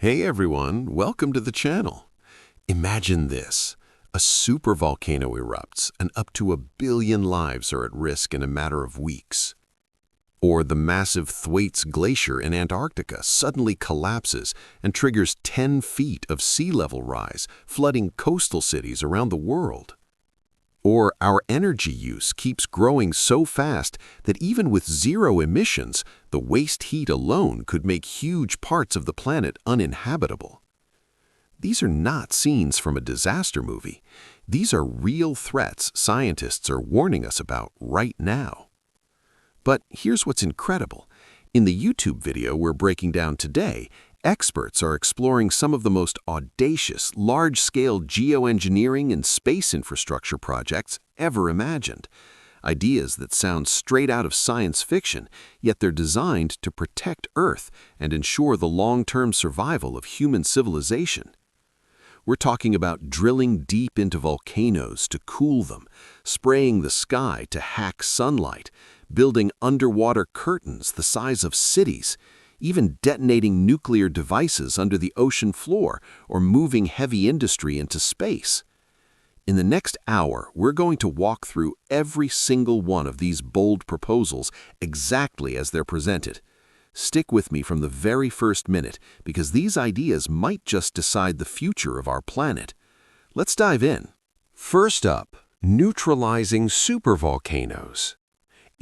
Hey everyone, welcome to the channel. Imagine this. A supervolcano erupts and up to 1 billion lives are at risk in a matter of weeks. Or the massive Thwaites Glacier in Antarctica suddenly collapses and triggers 10 feet of sea level rise, flooding coastal cities around the world. Or our energy use keeps growing so fast that even with zero emissions, the waste heat alone could make huge parts of the planet uninhabitable. These are not scenes from a disaster movie. These are real threats scientists are warning us about right now. But here's what's incredible. In the YouTube video we're breaking down today, experts are exploring some of the most audacious, large-scale geoengineering and space infrastructure projects ever imagined. Ideas that sound straight out of science fiction, yet they're designed to protect Earth and ensure the long-term survival of human civilization. We're talking about drilling deep into volcanoes to cool them, spraying the sky to hack sunlight, building underwater curtains the size of cities, even detonating nuclear devices under the ocean floor or moving heavy industry into space. In the next hour, we're going to walk through every single one of these bold proposals exactly as they're presented. Stick with me from the very first minute because these ideas might just decide the future of our planet. Let's dive in. First up, neutralizing supervolcanoes.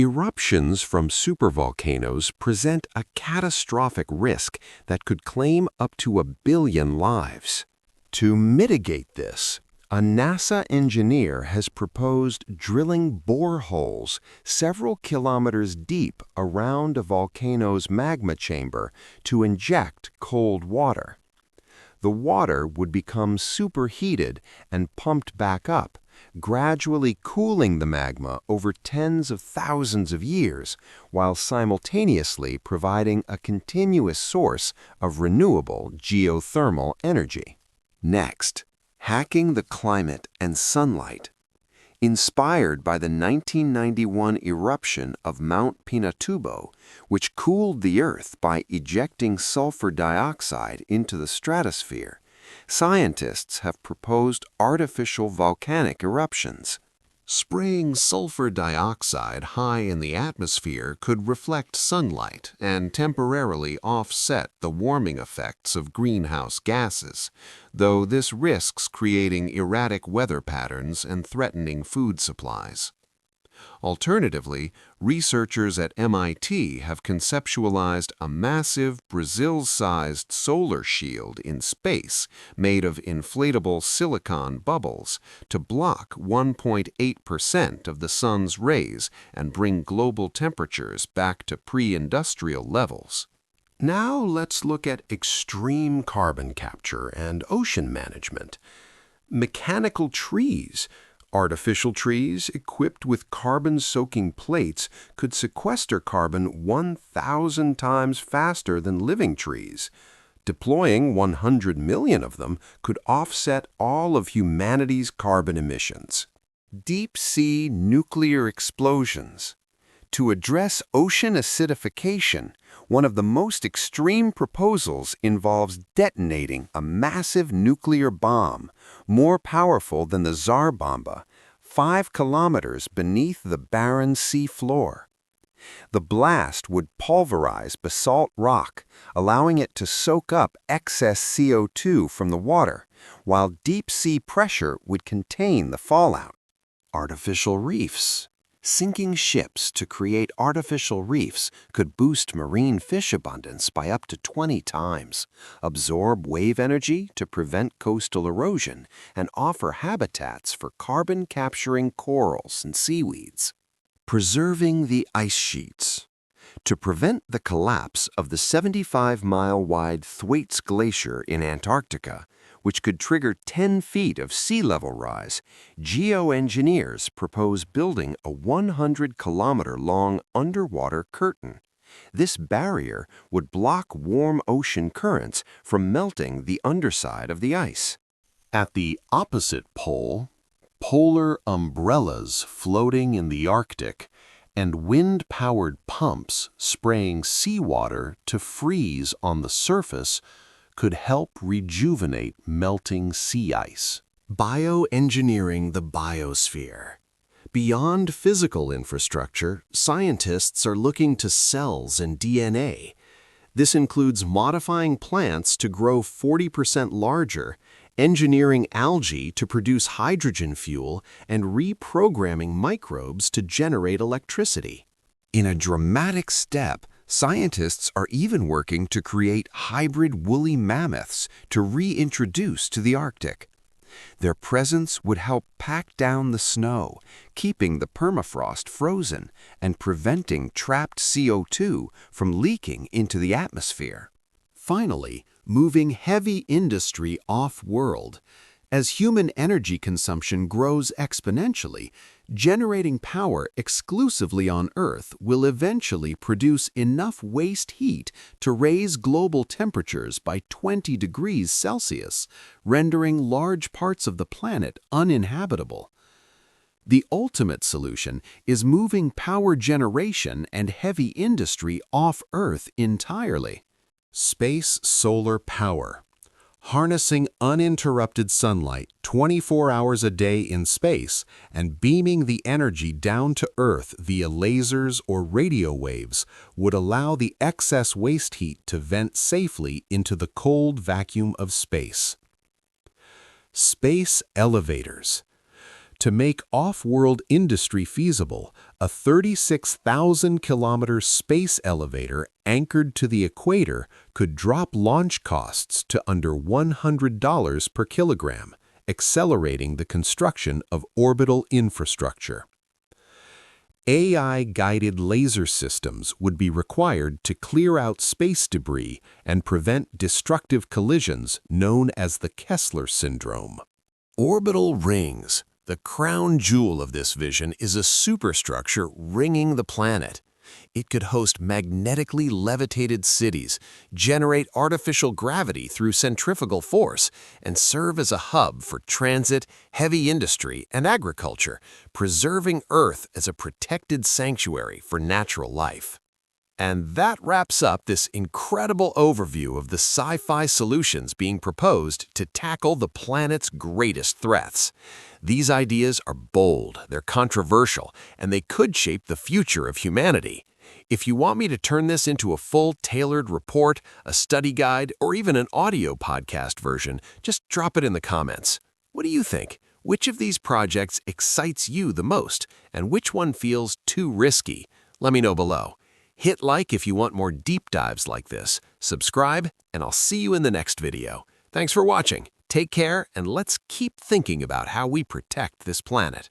Eruptions from supervolcanoes present a catastrophic risk that could claim up to 1 billion lives. To mitigate this, a NASA engineer has proposed drilling boreholes several kilometers deep around a volcano's magma chamber to inject cold water. The water would become superheated and pumped back up, gradually cooling the magma over tens of thousands of years, while simultaneously providing a continuous source of renewable geothermal energy. Next, hacking the climate and sunlight. Inspired by the 1991 eruption of Mount Pinatubo, which cooled the Earth by ejecting sulfur dioxide into the stratosphere, scientists have proposed artificial volcanic eruptions. Spraying sulfur dioxide high in the atmosphere could reflect sunlight and temporarily offset the warming effects of greenhouse gases, though this risks creating erratic weather patterns and threatening food supplies. Alternatively, researchers at MIT have conceptualized a massive Brazil-sized solar shield in space made of inflatable silicon bubbles to block 1.8% of the sun's rays and bring global temperatures back to pre-industrial levels. Now let's look at extreme carbon capture and ocean management. Mechanical trees. Artificial trees equipped with carbon-soaking plates could sequester carbon 1,000 times faster than living trees. Deploying 100 million of them could offset all of humanity's carbon emissions. Deep-sea nuclear explosions. To address ocean acidification, one of the most extreme proposals involves detonating a massive nuclear bomb, more powerful than the Tsar Bomba, 5 kilometers beneath the barren sea floor. The blast would pulverize basalt rock, allowing it to soak up excess CO2 from the water, while deep-sea pressure would contain the fallout. Artificial reefs. Sinking ships to create artificial reefs could boost marine fish abundance by up to 20 times, absorb wave energy to prevent coastal erosion, and offer habitats for carbon-capturing corals and seaweeds. Preserving the ice sheets. To prevent the collapse of the 75-mile-wide Thwaites Glacier in Antarctica, which could trigger 10 feet of sea level rise, geoengineers propose building a 100-kilometer-long underwater curtain. This barrier would block warm ocean currents from melting the underside of the ice. At the opposite pole, polar umbrellas floating in the Arctic and wind-powered pumps spraying seawater to freeze on the surface could help rejuvenate melting sea ice. Bioengineering the biosphere. Beyond physical infrastructure, scientists are looking to cells and DNA. This includes modifying plants to grow 40% larger, engineering algae to produce hydrogen fuel, and reprogramming microbes to generate electricity. In a dramatic step, scientists are even working to create hybrid woolly mammoths to reintroduce to the Arctic. Their presence would help pack down the snow, keeping the permafrost frozen and preventing trapped CO2 from leaking into the atmosphere. Finally, moving heavy industry off-world. As human energy consumption grows exponentially, generating power exclusively on Earth will eventually produce enough waste heat to raise global temperatures by 20 degrees Celsius, rendering large parts of the planet uninhabitable. The ultimate solution is moving power generation and heavy industry off Earth entirely. Space solar power. Harnessing uninterrupted sunlight 24 hours a day in space and beaming the energy down to Earth via lasers or radio waves would allow the excess waste heat to vent safely into the cold vacuum of space. Space elevators. To make off-world industry feasible, a 36,000-kilometer space elevator anchored to the equator could drop launch costs to under $100 per kilogram, accelerating the construction of orbital infrastructure. AI-guided laser systems would be required to clear out space debris and prevent destructive collisions known as the Kessler syndrome. Orbital rings. The crown jewel of this vision is a superstructure ringing the planet. It could host magnetically levitated cities, generate artificial gravity through centrifugal force, and serve as a hub for transit, heavy industry, and agriculture, preserving Earth as a protected sanctuary for natural life. And that wraps up this incredible overview of the sci-fi solutions being proposed to tackle the planet's greatest threats. These ideas are bold, they're controversial, and they could shape the future of humanity. If you want me to turn this into a full tailored report, a study guide, or even an audio podcast version, just drop it in the comments. What do you think? Which of these projects excites you the most, and which one feels too risky? Let me know below. Hit like if you want more deep dives like this, subscribe, and I'll see you in the next video. Thanks for watching, take care, and let's keep thinking about how we protect this planet.